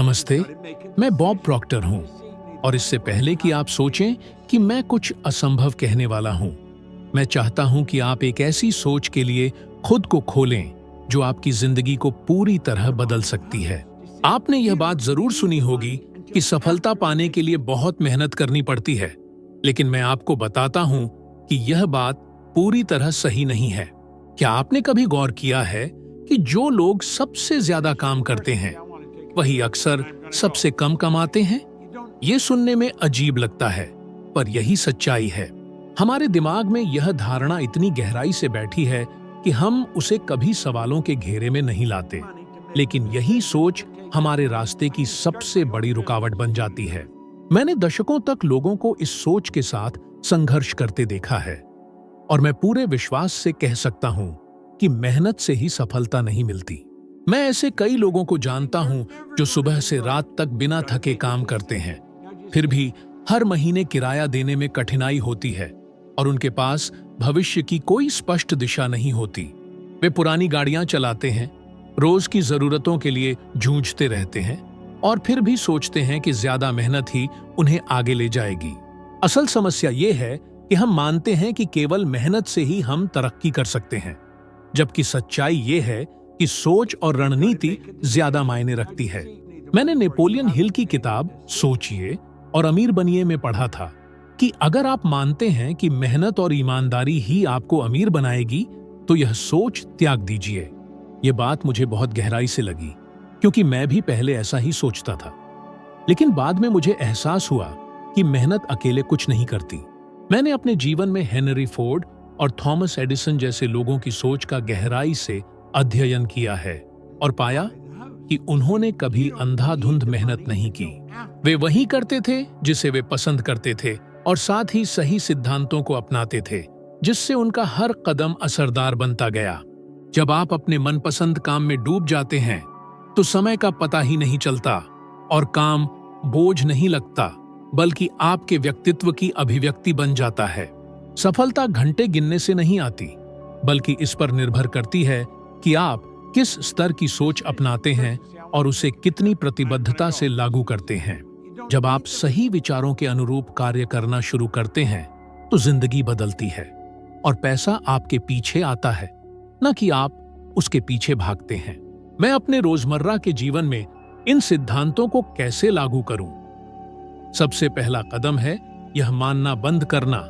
नमस्ते, मैं Bob Procter हूं और इससे पहले कि आप सोचें कि मैं कुछ असंभव कहने वाला हूं, मैं चाहता हूं कि आप एक ऐसी सोच के लिए खुद को खोलें जो आपकी जिंदगी को पूरी तरह बदल सकती है। आपने यह बात जरूर सुनी होगी कि सफलता पाने के लिए बहुत मेहनत करनी पड़ती है, लेकिन मैं आपको बताता हूं कि यह बात पूरी तरह सही नहीं है। क्या आपने कभी गौर किया है कि जो लोग सबसे ज्यादा काम करते हैं वही अक्सर सबसे कम कमाते हैं? ये सुनने में अजीब लगता है, पर यही सच्चाई है। हमारे दिमाग में यह धारणा इतनी गहराई से बैठी है कि हम उसे कभी सवालों के घेरे में नहीं लाते, लेकिन यही सोच हमारे रास्ते की सबसे बड़ी रुकावट बन जाती है। मैंने दशकों तक लोगों को इस सोच के साथ संघर्ष करते देखा है और मैं पूरे विश्वास से कह सकता हूं कि मेहनत से ही सफलता नहीं मिलती। मैं ऐसे कई लोगों को जानता हूं जो सुबह से रात तक बिना थके काम करते हैं, फिर भी हर महीने किराया देने में कठिनाई होती है और उनके पास भविष्य की कोई स्पष्ट दिशा नहीं होती। वे पुरानी गाड़ियां चलाते हैं, रोज की जरूरतों के लिए जूझते रहते हैं और फिर भी सोचते हैं कि ज्यादा मेहनत ही उन्हें आगे ले जाएगी। असल समस्या ये है कि हम मानते हैं कि केवल मेहनत से ही हम तरक्की कर सकते हैं, जबकि सच्चाई ये है कि सोच और रणनीति ज्यादा मायने रखती है। मैंने नेपोलियन हिल की किताब सोचिए और अमीर बनिए में पढ़ा था कि अगर आप मानते हैं कि मेहनत और ईमानदारी ही आपको अमीर बनाएगी, तो यह सोच त्याग दीजिए। ये बात मुझे बहुत गहराई से लगी, क्योंकि मैं भी पहले ऐसा ही सोचता था, लेकिन बाद में मुझे एहसास हुआ कि मेहनत अकेले कुछ नहीं करती। मैंने अपने जीवन में हेनरी फोर्ड और थॉमस एडिसन जैसे लोगों की सोच का गहराई से अध्ययन किया है और पाया कि उन्होंने कभी अंधाधुंध मेहनत नहीं की। वे वही करते थे जिसे वे पसंद करते थे और साथ ही सही सिद्धांतों को अपनाते थे, जिससे उनका हर कदम असरदार बनता गया। जब आप अपने मनपसंद काम में डूब जाते हैं तो समय का पता ही नहीं चलता और काम बोझ नहीं लगता, बल्कि आपके व्यक्तित्व की अभिव्यक्ति बन जाता है। सफलता घंटे गिनने से नहीं आती, बल्कि इस पर निर्भर करती है कि आप किस स्तर की सोच अपनाते हैं और उसे कितनी प्रतिबद्धता से लागू करते हैं। जब आप सही विचारों के अनुरूप कार्य करना शुरू करते हैं तो जिंदगी बदलती है और पैसा आपके पीछे आता है, न कि आप उसके पीछे भागते हैं। मैं अपने रोजमर्रा के जीवन में इन सिद्धांतों को कैसे लागू करूं? सबसे पहला कदम है यह मानना बंद करना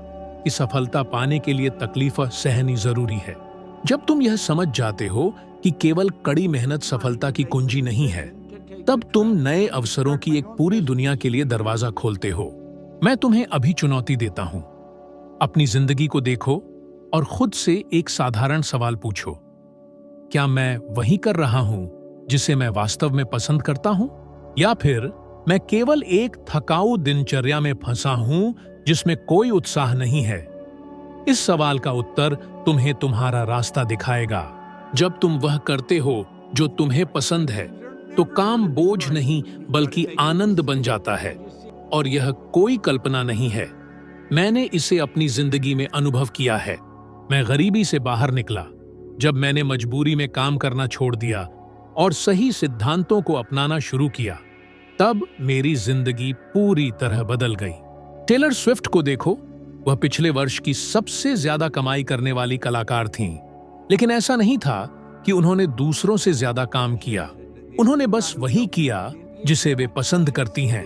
कि सफलता पाने के लिए तकलीफ सहनी जरूरी है। जब तुम यह समझ जाते हो कि केवल कड़ी मेहनत सफलता की कुंजी नहीं है, तब तुम नए अवसरों की एक पूरी दुनिया के लिए दरवाजा खोलते हो। मैं तुम्हें अभी चुनौती देता हूं। अपनी जिंदगी को देखो और खुद से एक साधारण सवाल पूछो, क्या मैं वही कर रहा हूं जिसे मैं वास्तव में पसंद करता हूं, या फिर मैं केवल एक थकाऊ दिनचर्या में फंसा हूं जिसमें कोई उत्साह नहीं है? इस सवाल का उत्तर तुम्हें तुम्हारा रास्ता दिखाएगा। जब तुम वह करते हो जो तुम्हें पसंद है, तो काम बोझ नहीं बल्कि आनंद बन जाता है, और यह कोई कल्पना नहीं है। मैंने इसे अपनी जिंदगी में अनुभव किया है। मैं गरीबी से बाहर निकला जब मैंने मजबूरी में काम करना छोड़ दिया और सही सिद्धांतों को अपनाना शुरू किया। तब मेरी जिंदगी पूरी तरह बदल गई। टेलर स्विफ्ट को देखो, वह पिछले वर्ष की सबसे ज्यादा कमाई करने वाली कलाकार थीं, लेकिन ऐसा नहीं था कि उन्होंने दूसरों से ज्यादा काम किया। उन्होंने बस वही किया जिसे वे पसंद करती हैं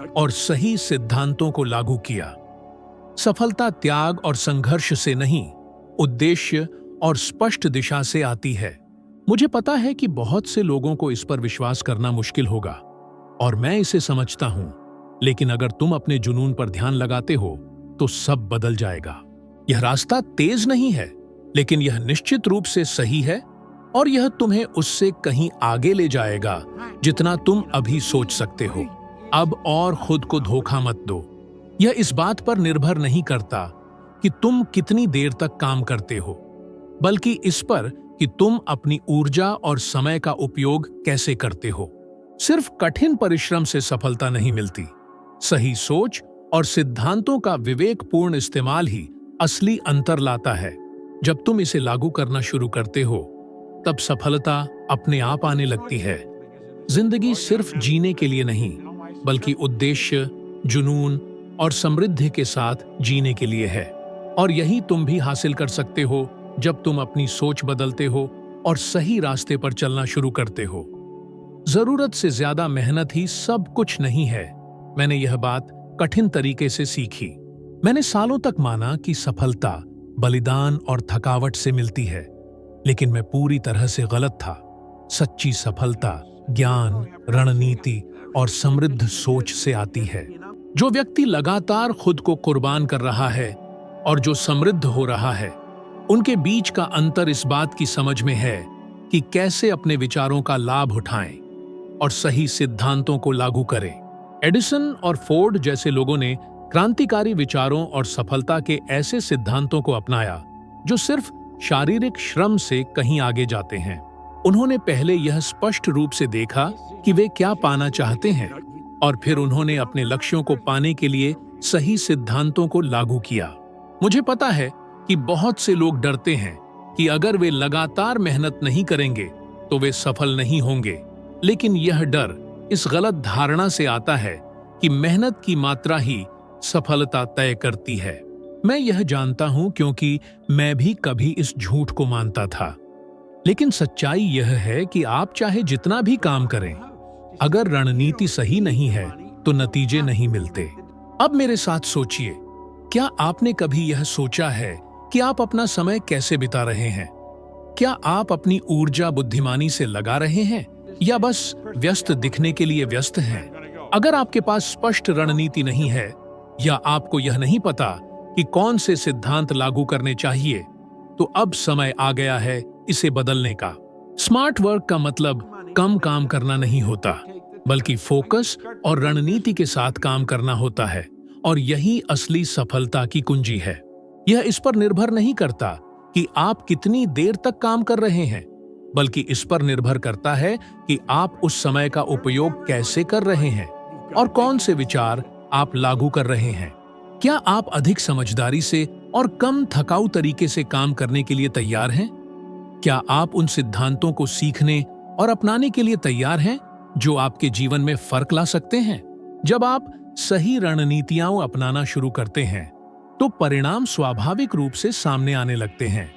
और सही सिद्धांतों को लागू किया। सफलता त्याग और संघर्ष से नहीं, उद्देश्य और स्पष्ट दिशा से आती है। मुझे पता है कि बहुत से लोगों को इस पर विश्वास करना मुश्किल होगा और मैं इसे समझता हूं, लेकिन अगर तुम अपने जुनून पर ध्यान लगाते हो तो सब बदल जाएगा। यह रास्ता तेज नहीं है, लेकिन यह निश्चित रूप से सही है और यह तुम्हें उससे कहीं आगे ले जाएगा जितना तुम अभी सोच सकते हो। अब और खुद को धोखा मत दो। यह इस बात पर निर्भर नहीं करता कि तुम कितनी देर तक काम करते हो, बल्कि इस पर कि तुम अपनी ऊर्जा और समय का उपयोग कैसे करते हो। सिर्फ कठिन परिश्रम से सफलता नहीं मिलती, सही सोच और सिद्धांतों का विवेकपूर्ण इस्तेमाल ही असली अंतर लाता है। जब तुम इसे लागू करना शुरू करते हो, तब सफलता अपने आप आने लगती है। जिंदगी सिर्फ जीने के लिए नहीं, बल्कि उद्देश्य, जुनून और समृद्धि के साथ जीने के लिए है। और यही तुम भी हासिल कर सकते हो जब तुम अपनी सोच बदलते हो और सही रास्ते पर चलना शुरू करते हो। जरूरत से ज्यादा मेहनत ही सब कुछ नहीं है। मैंने यह बात कठिन तरीके से सीखी। मैंने सालों तक माना कि सफलता बलिदान और थकावट से मिलती है, लेकिन मैं पूरी तरह से गलत था। सच्ची सफलता ज्ञान, रणनीति और समृद्ध सोच से आती है। जो व्यक्ति लगातार खुद को कुर्बान कर रहा है और जो समृद्ध हो रहा है, उनके बीच का अंतर इस बात की समझ में है कि कैसे अपने विचारों का लाभ उठाएं और सही सिद्धांतों को लागू करें। एडिसन और फोर्ड जैसे लोगों ने क्रांतिकारी विचारों और सफलता के ऐसे सिद्धांतों को अपनाया जो सिर्फ शारीरिक श्रम से कहीं आगे जाते हैं। उन्होंने पहले यह स्पष्ट रूप से देखा कि वे क्या पाना चाहते हैं, और फिर उन्होंने अपने लक्ष्यों को पाने के लिए सही सिद्धांतों को लागू किया। मुझे पता है कि बहुत से लोग डरते हैं कि अगर वे लगातार मेहनत नहीं करेंगे तो वे सफल नहीं होंगे, लेकिन यह डर इस गलत धारणा से आता है कि मेहनत की मात्रा ही सफलता तय करती है। मैं यह जानता हूं क्योंकि मैं भी कभी इस झूठ को मानता था। लेकिन सच्चाई यह है कि आप चाहे जितना भी काम करें, अगर रणनीति सही नहीं है तो नतीजे नहीं मिलते। अब मेरे साथ सोचिए, क्या आपने कभी यह सोचा है कि आप अपना समय कैसे बिता रहे हैं? क्या आप अपनी ऊर्जा बुद्धिमानी से लगा रहे हैं या बस व्यस्त दिखने के लिए व्यस्त हैं? अगर आपके पास स्पष्ट रणनीति नहीं है या आपको यह नहीं पता कि कौन से सिद्धांत लागू करने चाहिए, तो अब समय आ गया है इसे बदलने का। स्मार्ट वर्क का मतलब कम काम करना नहीं होता, बल्कि फोकस और रणनीति के साथ काम करना होता है, और यही असली सफलता की कुंजी है। यह इस पर निर्भर नहीं करता कि आप कितनी देर तक काम कर रहे हैं, बल्कि इस पर निर्भर करता है कि आप उस समय का उपयोग कैसे कर रहे हैं और कौन से विचार आप लागू कर रहे हैं। क्या आप अधिक समझदारी से और कम थकाऊ तरीके से काम करने के लिए तैयार हैं? क्या आप उन सिद्धांतों को सीखने और अपनाने के लिए तैयार हैं जो आपके जीवन में फर्क ला सकते हैं? जब आप सही रणनीतियां अपनाना शुरू करते हैं तो परिणाम स्वाभाविक रूप से सामने आने लगते हैं।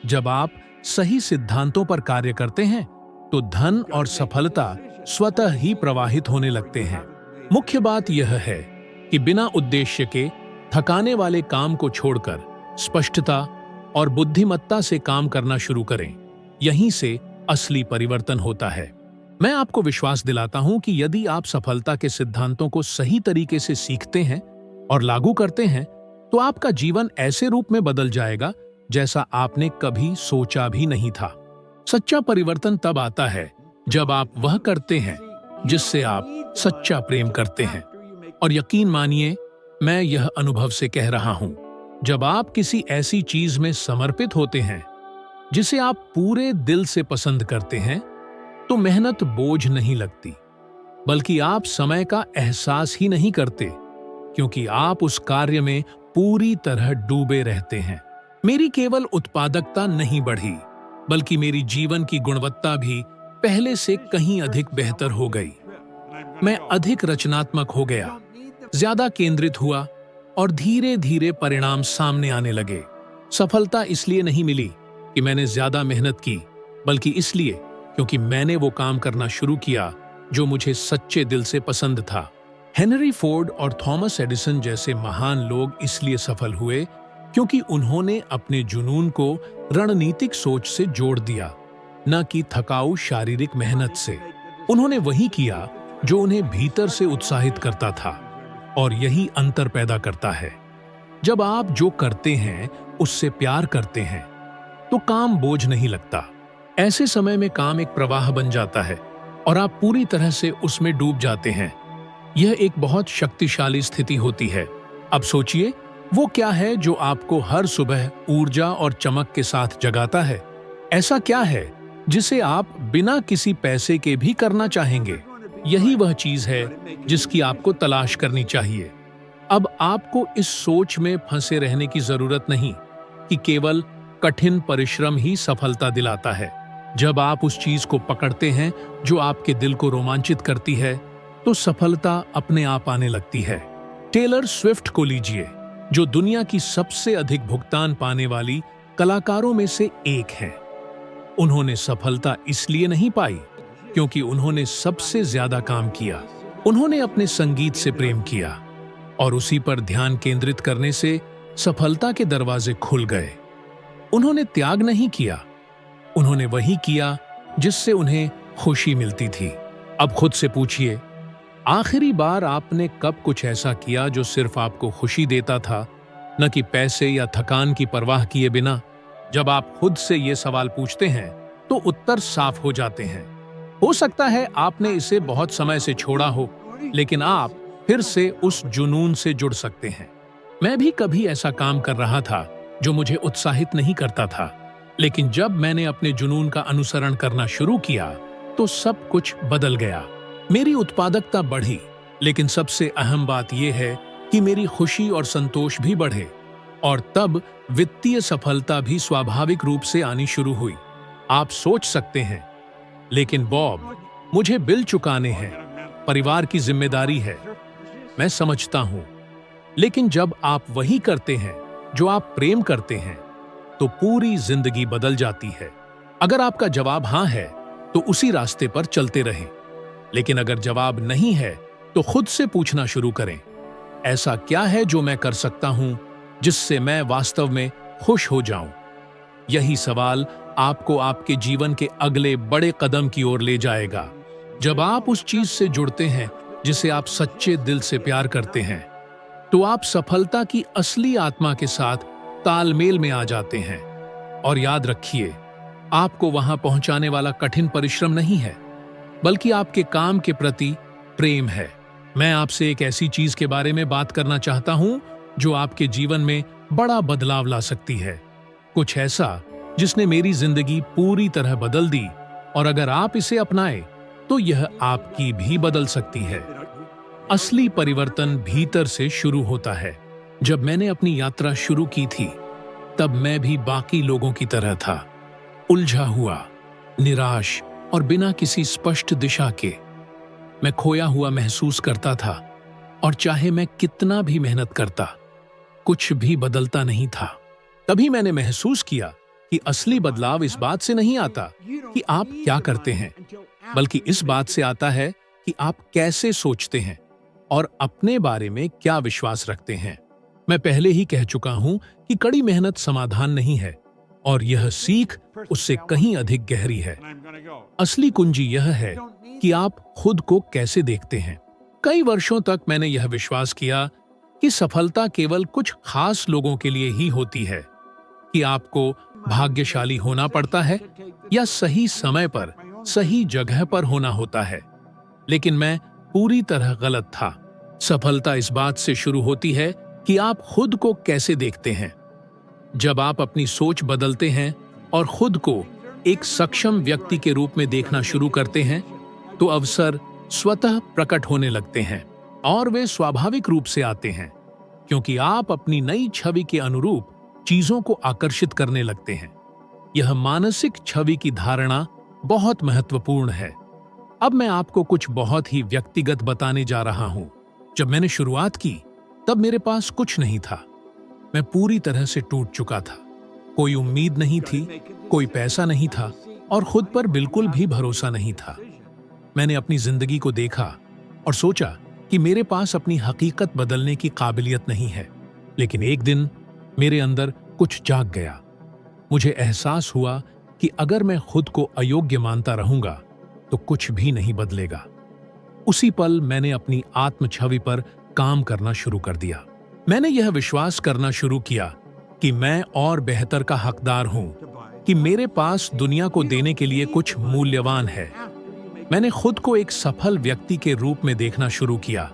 जब आप सही सिद्धांतों पर कार्य करते हैं तो धन और सफलता स्वतः ही प्रवाहित होने लगते हैं। मुख्य बात यह है कि बिना उद्देश्य के थकाने वाले काम को छोड़कर स्पष्टता और बुद्धिमत्ता से काम करना शुरू करें। यहीं से असली परिवर्तन होता है। मैं आपको विश्वास दिलाता हूं कि यदि आप सफलता के सिद्धांतों को सही तरीके से सीखते हैं और लागू करते हैं तो आपका जीवन ऐसे रूप में बदल जाएगा जैसा आपने कभी सोचा भी नहीं था। सच्चा परिवर्तन तब आता है जब आप वह करते हैं जिससे आप सच्चा प्रेम करते हैं। और यकीन मानिए, मैं यह अनुभव से कह रहा हूं, जब आप किसी ऐसी चीज में समर्पित होते हैं जिसे आप पूरे दिल से पसंद करते हैं, तो मेहनत बोझ नहीं लगती, बल्कि आप समय का एहसास ही नहीं करते, क्योंकि आप उस कार्य में पूरी तरह डूबे रहते हैं। मेरी केवल उत्पादकता नहीं बढ़ी, बल्कि मेरी जीवन की गुणवत्ता भी पहले से कहीं अधिक बेहतर हो गई। मैं अधिक रचनात्मक हो गया, ज्यादा केंद्रित हुआ और धीरे धीरे परिणाम सामने आने लगे। सफलता इसलिए नहीं मिली कि मैंने ज्यादा मेहनत की, बल्कि इसलिए क्योंकि मैंने वो काम करना शुरू किया जो मुझे सच्चे दिल से पसंद था। हेनरी फोर्ड और थॉमस एडिसन जैसे महान लोग इसलिए सफल हुए क्योंकि उन्होंने अपने जुनून को रणनीतिक सोच से जोड़ दिया, न कि थकाऊ शारीरिक मेहनत से। उन्होंने वही किया जो उन्हें भीतर से उत्साहित करता था, और यही अंतर पैदा करता है। जब आप जो करते हैं उससे प्यार करते हैं तो काम बोझ नहीं लगता। ऐसे समय में काम एक प्रवाह बन जाता है और आप पूरी तरह से उसमें डूब जाते हैं। यह एक बहुत शक्तिशाली स्थिति होती है। अब सोचिए, वो क्या है जो आपको हर सुबह ऊर्जा और चमक के साथ जगाता है? ऐसा क्या है जिसे आप बिना किसी पैसे के भी करना चाहेंगे? यही वह चीज है जिसकी आपको तलाश करनी चाहिए। अब आपको इस सोच में फंसे रहने की जरूरत नहीं कि केवल कठिन परिश्रम ही सफलता दिलाता है। जब आप उस चीज को पकड़ते हैं जो आपके दिल को रोमांचित करती है, तो सफलता अपने आप आने लगती है। टेलर स्विफ्ट को लीजिए, जो दुनिया की सबसे अधिक भुगतान पाने वाली कलाकारों में से एक हैं। उन्होंने सफलता इसलिए नहीं पाई क्योंकि उन्होंने सबसे ज्यादा काम किया। उन्होंने अपने संगीत से प्रेम किया और उसी पर ध्यान केंद्रित करने से सफलता के दरवाजे खुल गए। उन्होंने त्याग नहीं किया, उन्होंने वही किया जिससे उन्हें खुशी मिलती थी। अब खुद से पूछिए, आखिरी बार आपने कब कुछ ऐसा किया जो सिर्फ आपको खुशी देता था, न कि पैसे या थकान की परवाह किए बिना? जब आप खुद से ये सवाल पूछते हैं तो उत्तर साफ हो जाते हैं। हो सकता है आपने इसे बहुत समय से छोड़ा हो, लेकिन आप फिर से उस जुनून से जुड़ सकते हैं। मैं भी कभी ऐसा काम कर रहा था जो मुझे उत्साहित नहीं करता था, लेकिन जब मैंने अपने जुनून का अनुसरण करना शुरू किया तो सब कुछ बदल गया। मेरी उत्पादकता बढ़ी, लेकिन सबसे अहम बात यह है कि मेरी खुशी और संतोष भी बढ़े, और तब वित्तीय सफलता भी स्वाभाविक रूप से आनी शुरू हुई। आप सोच सकते हैं, लेकिन बॉब, मुझे बिल चुकाने हैं, परिवार की जिम्मेदारी है। मैं समझता हूं, लेकिन जब आप वही करते हैं जो आप प्रेम करते हैं, तो पूरी जिंदगी बदल जाती है। अगर आपका जवाब हां है, तो उसी रास्ते पर चलते रहें। लेकिन अगर जवाब नहीं है, तो खुद से पूछना शुरू करें, ऐसा क्या है जो मैं कर सकता हूं जिससे मैं वास्तव में खुश हो जाऊं? यही सवाल आपको आपके जीवन के अगले बड़े कदम की ओर ले जाएगा। जब आप उस चीज से जुड़ते हैं जिसे आप सच्चे दिल से प्यार करते हैं, तो आप सफलता की असली आत्मा के साथ तालमेल में आ जाते हैं। और याद रखिए, आपको वहां पहुंचाने वाला कठिन परिश्रम नहीं है, बल्कि आपके काम के प्रति प्रेम है। मैं आपसे एक ऐसी चीज के बारे में बात करना चाहता हूं जो आपके जीवन में बड़ा बदलाव ला सकती है। कुछ ऐसा जिसने मेरी जिंदगी पूरी तरह बदल दी, और अगर आप इसे अपनाएं तो यह आपकी भी बदल सकती है। असली परिवर्तन भीतर से शुरू होता है। जब मैंने अपनी यात्रा शुरू की थी, तब मैं भी बाकी लोगों की तरह था, उलझा हुआ, निराश और बिना किसी स्पष्ट दिशा के। मैं खोया हुआ महसूस करता था, और चाहे मैं कितना भी मेहनत करता, कुछ भी बदलता नहीं था। तभी मैंने महसूस किया कि असली बदलाव इस बात से नहीं आता कि आप क्या करते हैं, बल्कि इस बात से आता है कि आप कैसे सोचते हैं और अपने बारे में क्या विश्वास रखते हैं। मैं पहले ही कह चुका हूं कि कड़ी मेहनत समाधान नहीं है, और यह सीख उससे कहीं अधिक गहरी है। असली कुंजी यह है कि आप खुद को कैसे देखते हैं। कई वर्षों तक मैंने यह विश्वास किया कि सफलता केवल कुछ खास लोगों के लिए ही होती है, कि आपको भाग्यशाली होना पड़ता है या सही समय पर सही जगह पर होना होता है। लेकिन मैं पूरी तरह गलत था। सफलता इस बात से शुरू होती है कि आप खुद को कैसे देखते हैं। जब आप अपनी सोच बदलते हैं और खुद को एक सक्षम व्यक्ति के रूप में देखना शुरू करते हैं, तो अवसर स्वतः प्रकट होने लगते हैं, और वे स्वाभाविक रूप से आते हैं, क्योंकि आप अपनी नई छवि के अनुरूप चीजों को आकर्षित करने लगते हैं। यह मानसिक छवि की धारणा बहुत महत्वपूर्ण है। अब मैं आपको कुछ बहुत ही व्यक्तिगत बताने जा रहा हूं। जब मैंने शुरुआत की, तब मेरे पास कुछ नहीं था। मैं पूरी तरह से टूट चुका था। कोई उम्मीद नहीं थी, कोई पैसा नहीं था, और खुद पर बिल्कुल भी भरोसा नहीं था। मैंने अपनी जिंदगी को देखा और सोचा कि मेरे पास अपनी हकीकत बदलने की काबिलियत नहीं है। लेकिन एक दिन मेरे अंदर कुछ जाग गया। मुझे एहसास हुआ कि अगर मैं खुद को अयोग्य मानता रहूंगा तो कुछ भी नहीं बदलेगा। उसी पल मैंने अपनी आत्म छवि पर काम करना शुरू कर दिया। मैंने यह विश्वास करना शुरू किया कि मैं और बेहतर का हकदार हूं, कि मेरे पास दुनिया को देने के लिए कुछ मूल्यवान है। मैंने खुद को एक सफल व्यक्ति के रूप में देखना शुरू किया,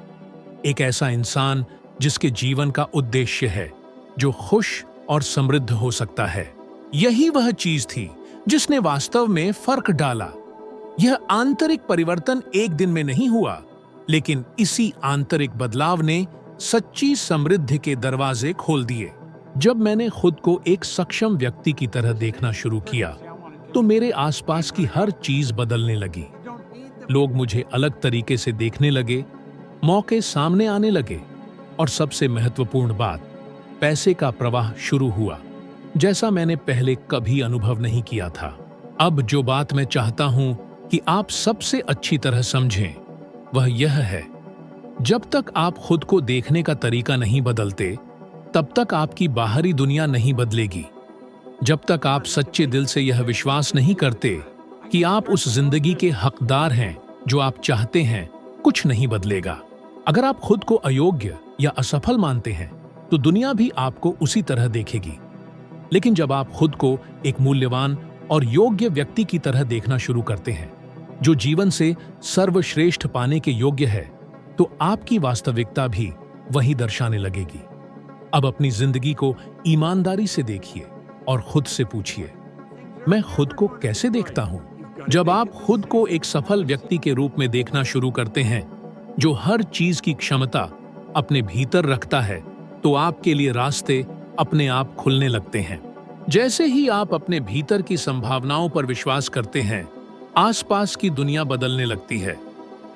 एक ऐसा इंसान जिसके जीवन का उद्देश्य है, जो खुश और समृद्ध हो सकता है। यही वह चीज थी जिसने वास्तव में फर्क डाला। यह आंतरिक परिवर्तन एक दिन में नहीं हुआ, लेकिन इसी आंतरिक बदलाव ने सच्ची समृद्धि के दरवाजे खोल दिए। जब मैंने खुद को एक सक्षम व्यक्ति की तरह देखना शुरू किया, तो मेरे आसपास की हर चीज बदलने लगी। लोग मुझे अलग तरीके से देखने लगे, मौके सामने आने लगे और सबसे महत्वपूर्ण बात, पैसे का प्रवाह शुरू हुआ जैसा मैंने पहले कभी अनुभव नहीं किया था। अब जो बात मैं चाहता हूं कि आप सबसे अच्छी तरह समझें वह यह है, जब तक आप खुद को देखने का तरीका नहीं बदलते तब तक आपकी बाहरी दुनिया नहीं बदलेगी। जब तक आप सच्चे दिल से यह विश्वास नहीं करते कि आप उस जिंदगी के हकदार हैं जो आप चाहते हैं, कुछ नहीं बदलेगा। अगर आप खुद को अयोग्य या असफल मानते हैं तो दुनिया भी आपको उसी तरह देखेगी। लेकिन जब आप खुद को एक मूल्यवान और योग्य व्यक्ति की तरह देखना शुरू करते हैं जो जीवन से सर्वश्रेष्ठ पाने के योग्य है, तो आपकी वास्तविकता भी वही दर्शाने लगेगी। अब अपनी जिंदगी को ईमानदारी से देखिए और खुद से पूछिए, मैं खुद को कैसे देखता हूं? जब आप खुद को एक सफल व्यक्ति के रूप में देखना शुरू करते हैं जो हर चीज की क्षमता अपने भीतर रखता है, तो आपके लिए रास्ते अपने आप खुलने लगते हैं। जैसे ही आप अपने भीतर की संभावनाओं पर विश्वास करते हैं, आसपास की दुनिया बदलने लगती है।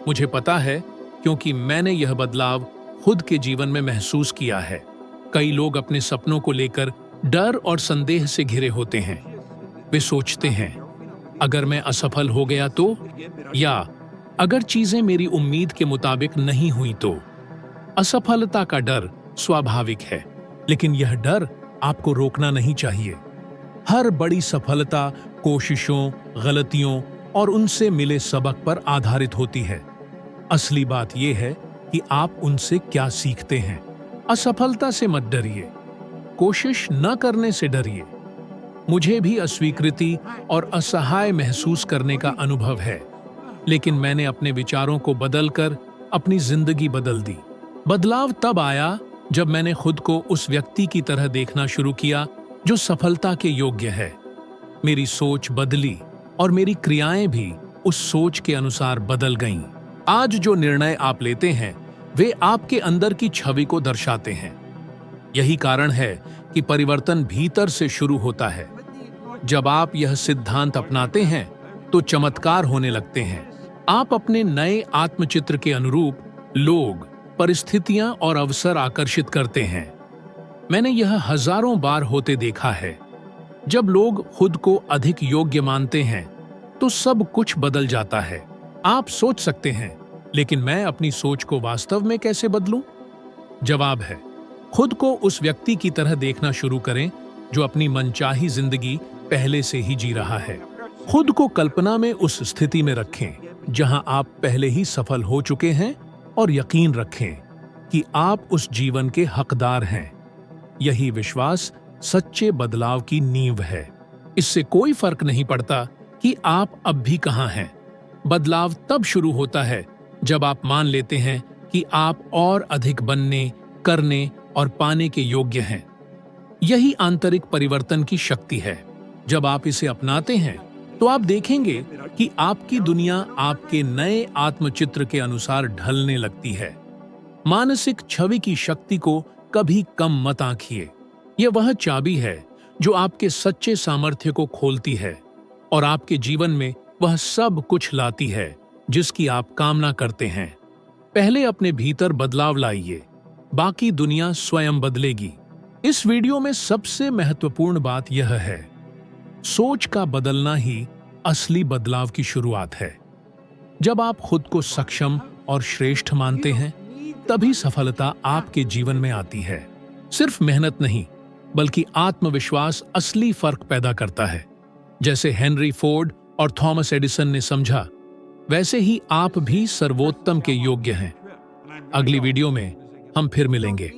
मुझे पता है क्योंकि मैंने यह बदलाव खुद के जीवन में महसूस किया है। कई लोग अपने सपनों को लेकर डर और संदेह से घिरे होते हैं। वे सोचते हैं, अगर मैं असफल हो गया तो, या अगर चीजें मेरी उम्मीद के मुताबिक नहीं हुई तो। असफलता का डर स्वाभाविक है, लेकिन यह डर आपको रोकना नहीं चाहिए। हर बड़ी सफलता कोशिशों, गलतियों और उनसे मिले सबक पर आधारित होती है। असली बात यह है कि आप उनसे क्या सीखते हैं। असफलता से मत डरिए, कोशिश न करने से डरिए। मुझे भी अस्वीकृति और असहाय महसूस करने का अनुभव है, लेकिन मैंने अपने विचारों को बदलकर अपनी जिंदगी बदल दी। बदलाव तब आया जब मैंने खुद को उस व्यक्ति की तरह देखना शुरू किया जो सफलता के योग्य है। मेरी सोच बदली और मेरी क्रियाएं भी उस सोच के अनुसार बदल गईं। आज जो निर्णय आप लेते हैं वे आपके अंदर की छवि को दर्शाते हैं। यही कारण है कि परिवर्तन भीतर से शुरू होता है। जब आप यह सिद्धांत अपनाते हैं तो चमत्कार होने लगते हैं। आप अपने नए आत्मचित्र के अनुरूप लोग, परिस्थितियां और अवसर आकर्षित करते हैं। मैंने यह हजारों बार होते देखा है। जब लोग खुद को अधिक योग्य मानते हैं तो सब कुछ बदल जाता है। आप सोच सकते हैं, लेकिन मैं अपनी सोच को वास्तव में कैसे बदलूं? जवाब है, खुद को उस व्यक्ति की तरह देखना शुरू करें जो अपनी मनचाही जिंदगी पहले से ही जी रहा है। खुद को कल्पना में उस स्थिति में रखें जहां आप पहले ही सफल हो चुके हैं और यकीन रखें कि आप उस जीवन के हकदार हैं। यही विश्वास सच्चे बदलाव की नींव है। इससे कोई फर्क नहीं पड़ता कि आप अब भी कहां हैं। बदलाव तब शुरू होता है जब आप मान लेते हैं कि आप और अधिक बनने, करने और पाने के योग्य हैं। यही आंतरिक परिवर्तन की शक्ति है। जब आप इसे अपनाते हैं तो आप देखेंगे कि आपकी दुनिया आपके नए आत्मचित्र के अनुसार ढलने लगती है। मानसिक छवि की शक्ति को कभी कम मत आंकिए। यह वह चाबी है जो आपके सच्चे सामर्थ्य को खोलती है और आपके जीवन में वह सब कुछ लाती है जिसकी आप कामना करते हैं। पहले अपने भीतर बदलाव लाइए, बाकी दुनिया स्वयं बदलेगी। इस वीडियो में सबसे महत्वपूर्ण बात यह है, सोच का बदलना ही असली बदलाव की शुरुआत है। जब आप खुद को सक्षम और श्रेष्ठ मानते हैं, तभी सफलता आपके जीवन में आती है। सिर्फ मेहनत नहीं, बल्कि आत्मविश्वास असली फर्क पैदा करता है। जैसे हेनरी फोर्ड और थॉमस एडिसन ने समझा, वैसे ही आप भी सर्वोत्तम के योग्य हैं। अगली वीडियो में हम फिर मिलेंगे।